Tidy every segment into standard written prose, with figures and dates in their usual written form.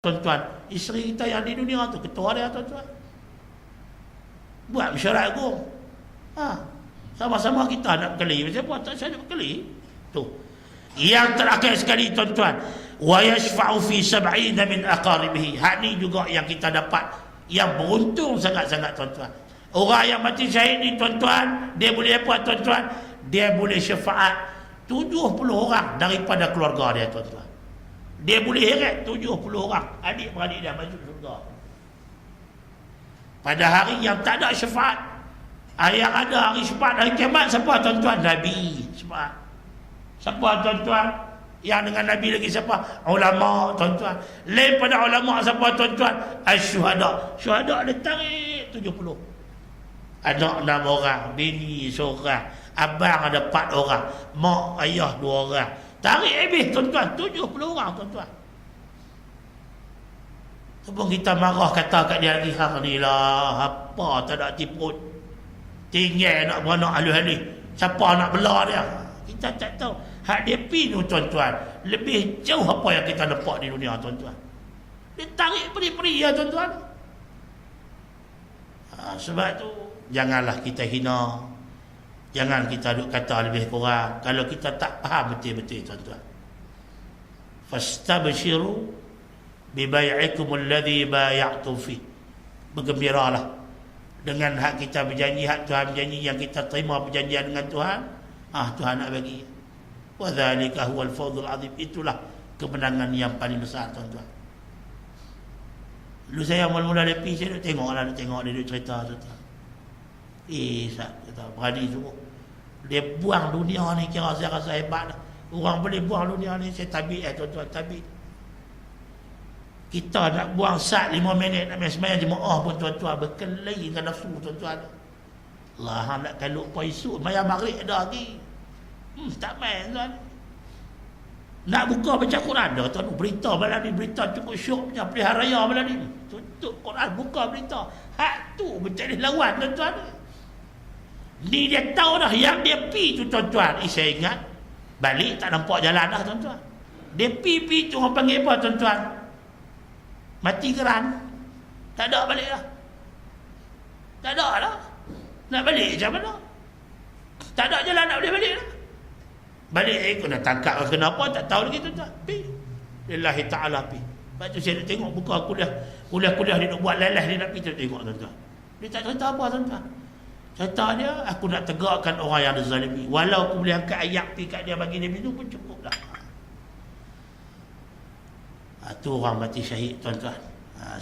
tuan-tuan, isteri kita yang di dunia tu ketua dia tuan-tuan. Buat mesyuarat agung. Sama-sama kita nak berkeli. Siapa tak saya nak berkeli? Tu. Yang terakhir sekali tuan-tuan, wa yashfa'u fi 70 min aqaribihi. Hak ni juga yang kita dapat, yang beruntung sangat-sangat tuan-tuan. Orang yang mati syahid ni tuan-tuan, dia boleh apa tuan-tuan? Dia boleh syafaat 70 orang daripada keluarga dia tuan-tuan. Dia boleh heret 70 orang adik-beradik dia masuk surga. Pada hari yang tak ada syafaat, yang ada hari syafaat, hari kiamat, siapa tuan-tuan? Nabi syafaat. Siapa tuan-tuan? Yang dengan Nabi lagi siapa? Ulama tuan-tuan. Lain pada ulama siapa tuan-tuan? Asyuhada. Syuhada dia tarik 70. Anak 6 orang, bini seorang, abang ada 4 orang, mak ayah 2 orang. Tarik habis tuan-tuan, 70 orang tuan-tuan. Tu pun kita marah kata kat dia lagi, ni lah apa tak ada tiput. Tinggal nak beranak halus-halus. Siapa nak bela dia? Kita tak tahu. Hak dia pi tu tuan-tuan, lebih jauh apa yang kita nampak di dunia tuan-tuan. Dia tarik peri-peri ya tuan-tuan. Sebab tu janganlah kita hina. Jangan kita duk kata lebih kurang kalau kita tak faham betul-betul tuan-tuan. Fastabshiru bi bai'ikum alladhi bay'tum fi. Bergembiralah dengan hak kita berjanji, hak Tuhan berjanji yang kita terima perjanjian dengan Tuhan. Tuhan nak bagi. Wa dzalika huwal fawzul azim. Itulah kemenangan yang paling besar tuan-tuan. Dulu saya mula-mula lepi, saya duk tengok dia duk cerita tuan-tuan. Kata berani semua. Dia buang dunia ni, kira saya rasa hebat dah. Orang boleh buang dunia ni, saya tabik tuan-tuan, tabik. Kita nak buang sat 5 minit nak sembahyang jemaah pun tuan-tuan, berkelahi dengan nafsu tuan-tuan. Allah nak kaluk paisu, sembahyang maghrib ada lagi. Tak main tuan. Nak buka baca Quran dah tuan, berita malam ni, berita cukup syok punya pilihan raya malam ni. Tutup Quran, buka berita. Hak tu menjadi lawan tuan-tuan. Ni dia tahu dah yang dia pi tu tuan-tuan. Saya ingat balik tak nampak jalan dah tuan-tuan. Dia pi tu orang panggil apa tuan-tuan? Mati geran. Tak ada balik dah. Tak ada dah. Nak balik macam mana? Tak ada jalan nak boleh balik dah. Balik kena tangkap kenapa tak tahu lagi tuan-tuan. Pi. Lillahi ta'ala pi. Lepas tu saya nak tengok buka kuliah dia nak buat lelah dia nak pi tengok tuan-tuan. Dia tak cerita apa tuan-tuan. Cerita dia, aku nak tegakkan orang yang dizalimi. Walau aku boleh angkat ayat pi kat dia bagi dia minum pun cukup dah. Tu orang mati syahid tuan-tuan.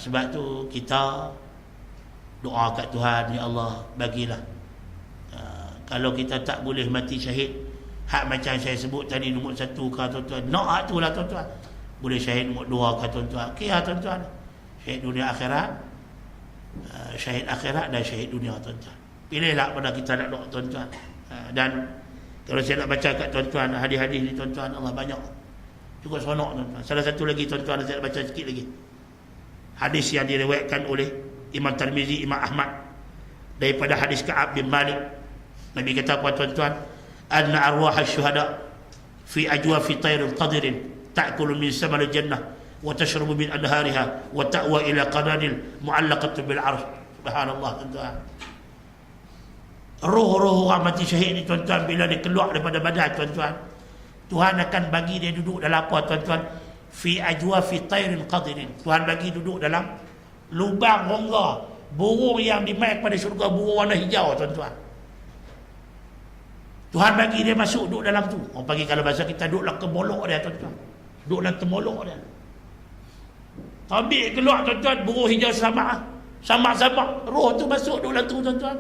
Sebab tu kita doa kat Tuhan, ya Allah bagilah. Kalau kita tak boleh mati syahid, hak macam saya sebut tadi nombor 1 ke tuan-tuan, nak hak tu lah tuan-tuan. Boleh syahid nombor 2 ke tuan-tuan. Okey lah tuan-tuan. Syahid dunia akhirat, syahid akhirat dan syahid dunia tuan-tuan. Pilihlah pada kita nak doa tuan-tuan. Dan kalau saya nak baca kat tuan-tuan hadis-hadis ni tuan-tuan, Allah banyak. Cukup seronok tuan-tuan. Salah satu lagi tuan-tuan, saya nak baca sikit lagi. Hadis yang diriwayatkan oleh Imam Tirmizi, Imam Ahmad, daripada hadis Ka'ab bin Malik. Nabi kata apa tuan-tuan? Anna arwah syuhada fi ajwafi tayrin qadirin ta'kulu min samal jannah wa tashrabu min anhariha wa ta'wa ila qanadil mu'allaqatin bil 'arsh. Subhanallah tuan-tuan. Roh-roh orang mati syahid ni tuan-tuan, bila dia keluar daripada badan tuan-tuan, Tuhan akan bagi dia duduk dalam apa tuan-tuan? Fi ajwafi tayrin qadirin. Tuhan bagi duduk dalam lubang rongga burung yang dimain pada syurga, burung warna hijau tuan-tuan. Tuhan bagi dia masuk duduk dalam tu. Orang panggil kalau bahasa kita duduklah kemolok dia tuan-tuan. Duduk dalam temolok dia. Ambil keluar tuan-tuan, burung hijau sama-sama. Roh tu masuk duduk dalam tu tuan-tuan.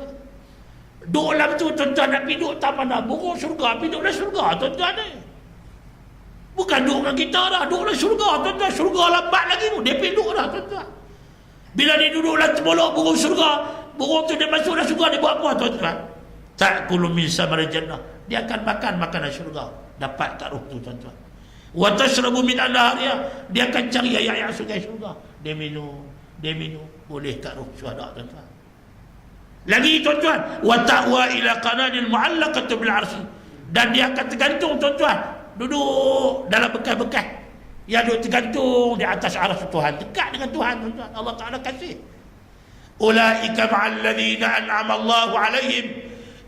Duduk dalam tu tuan-tuan, nak pergi duduk tak mana. Burung syurga, pergi duduk dalam syurga tuan-tuan ni. Bukan duduk dengan kita dah, duduk dalam syurga tuan-tuan. Syurga lambat lagi tu, dia pergi duduk dah tuan-tuan. Bila dia duduk dalam temolok burung syurga, burung tu dia masuk dalam syurga, dia buat apa tuan-tuan? Ta'kulu min samari jannah. Dia akan makan makanan syurga, dapat kat roh tu tuan-tuan. Wa tashrabu min anhariha. Dia akan cari air sungai syurga, dia minum, boleh kat roh syuhada tuan-tuan. Lagi tuan-tuan, wa ta'wa ila qanadil mu'allaqati bil 'arsy. Dan dia akan tergantung tuan-tuan, duduk dalam bekas-bekas Yang duk tergantung di atas arsy Tuhan, dekat dengan Tuhan, tuan-tuan. Allah Taala kasih. Ulaika ma'al ladzina an'ama Allahu 'alaihim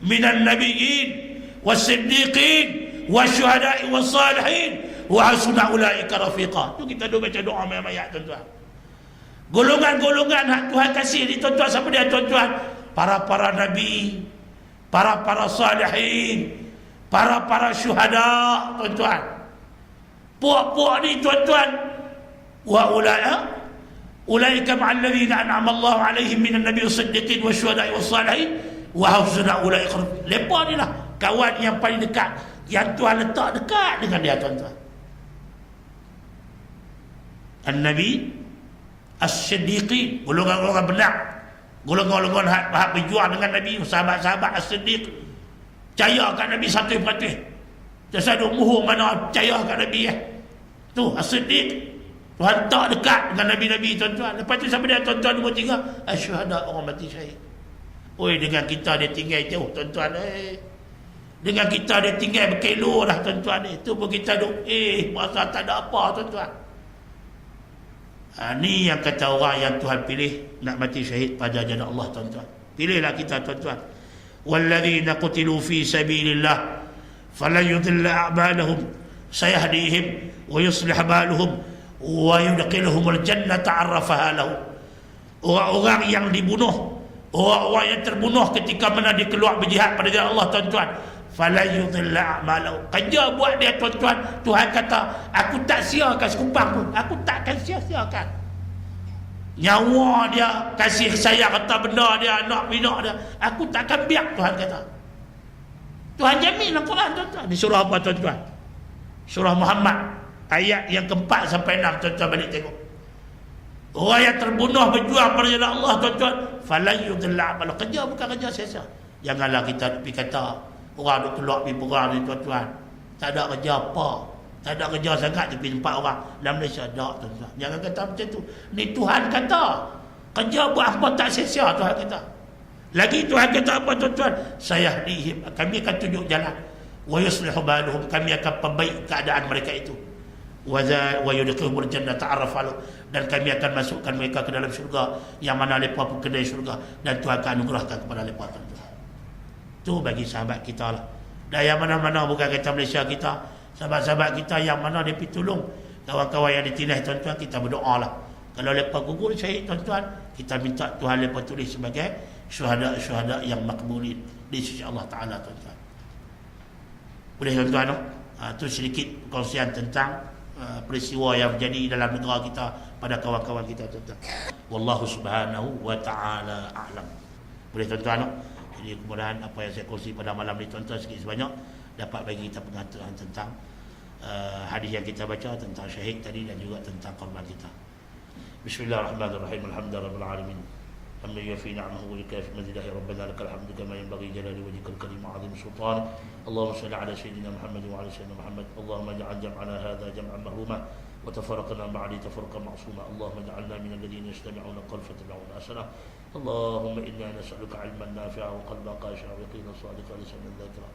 minan nabiyyin was-siddiqin wasyuhada'i was-salihin wa hasuna ulaika rafiqa. Tu kita duk baca doa ayat, tuan-tuan. Golongan-golongan hak Tuhan kasih ni, tuan-tuan, siapa dia, tuan-tuan? Para nabi, para salihin, para syuhada, tuan-tuan. Puak-puak ni, tuan-tuan, wa ulaika ma'al ladzina an'ama Allahu 'alaihim minan nabiyyin was-siddiqin wasyuhada'i was-salihin wa hasuna ulaika rafiqa. Lepas ni lah kawan yang paling dekat, yang Tuhan letak dekat dengan dia, tuan-tuan. An-Nabi, As-Siddiqin, golongan-golongan benar, golongan-golongan hak berjuang dengan Nabi, sahabat-sahabat As-Siddiq, percaya kat Nabi 100%. Jasa duk muhur mana percaya kat Nabi tu As-Siddiq, Tuhan tak dekat dengan Nabi-Nabi, tuan-tuan. Lepas tu siapa dia, tuan-tuan? Nombor 3, asyhadu orang mati syahid. Oi, dengan kita dia tinggal jauh, tuan-tuan. Dengan kita dia tinggal berkilo dah, tuan-tuan. Itu pun kita duk masa tak ada apa, tuan-tuan. Ni yang kata orang yang Tuhan pilih nak mati syahid pada jalan Allah, tuan-tuan. Pilihlah kita, tuan-tuan. Walladzina qutilu fi sabilillah falan yudilla a'malahum sayahdihim wa yuslih baluhum wa yudkhiluhumul jannata 'arrafaha lahum. Orang-orang yang dibunuh, orang-orang yang terbunuh ketika mana dia keluar berjihad pada jalan Allah, tuan-tuan, falan yudilla a'malahum. Kerja buat dia, tuan-tuan, Tuhan kata, aku tak sia-siakan sekupang pun, aku takkan sia-siakan. Nyawa dia, kasih sayang harta benda dia, anak bina dia, aku takkan biar, Tuhan kata. Tuhan jamin dalam Quran, tuan-tuan. Di surah apa, tuan-tuan? Surah Muhammad, ayat yang ke-4 sampai 6, tuan-tuan balik tengok. Orang yang terbunuh berjuang pada jalan Allah, tuan-tuan, falan yudilla a'malahum. Kerja bukan kerja sia-sia. Janganlah kita pergi kata orang duk keluar pergi perang ni, tuan-tuan, tak ada kerja apa, tak ada kerja sangat pergi tempat orang dalam Malaysia. Tak, tuan-tuan, jangan kata macam tu. Ni Tuhan kata, kerja buat apa tak sia-sia, Tuhan kata. Lagi Tuhan kata apa, tuan-tuan? Sayahdihim, kami akan tunjuk jalan. Wa yuslihu baluhum, kami akan perbaik keadaan mereka itu. Wa yudkhiluhumul jannata 'arrafa lahum, dan kami akan masukkan mereka ke dalam syurga yang mana mereka pun kedai syurga, dan Tuhan akan anugerahkan kepada mereka, tuan-tuan. Tu bagi sahabat kita lah. Dan yang mana-mana bukan kata Malaysia kita, sahabat-sahabat kita yang mana dia pergi tolong kawan-kawan yang ditindas, tuan-tuan, kita berdoa lah. Kalau mereka gugur syahid, tuan-tuan, kita minta Tuhan mereka tulis sebagai syuhada yang makbulin di sisi Allah Ta'ala, tuan-tuan. Boleh, tuan-tuan? Itu sedikit perkongsian tentang peristiwa yang terjadi dalam negara kita pada kawan-kawan kita, tuan-tuan. Wallahu subhanahu wa ta'ala a'lam. Boleh, tuan-tuan? Jadi kemudahan apa yang saya kongsi pada malam ni, tuan-tuan, sikit sebanyak dapat bagi kita pengetahuan tentang hadis yang kita baca tentang syahid tadi dan juga tentang korban kita. Bismillahirrahmanirrahim. Alhamdulillahirabbil alamin. حمدا يوفي نعمه ويكافئ مزيده. ربنا لك الحمد كما ينبغي جلال وجهك الكريم وعظيم سلطانك. اللهم صل على سيدنا محمد وعلى سيدنا محمد. اللهم اجعل جمعنا هذا جمعا مرحوما وتفرقنا بعد تفرقا معصوما. اللهم اجعلنا من الذين يستمعون القول فاتبعون احسنه. اللهم انا نسالك علما نافعا وقلبا خاشعا ويقينا صادقا ولسانا ذاكرا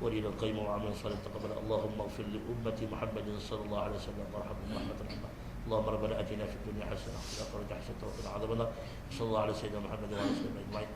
ودينا قيما وعملا صالحا تقبلا. اللهم اغفر لامه محمد صلى الله عليه وسلم وارحمهم رحمه الله. اللهم ربنا اتنا في الدنيا حسنه وفي الاخره حسنه وقنا عذاب النار. صلى الله على سيدنا محمد وعلى اله وصحبه اجمعين.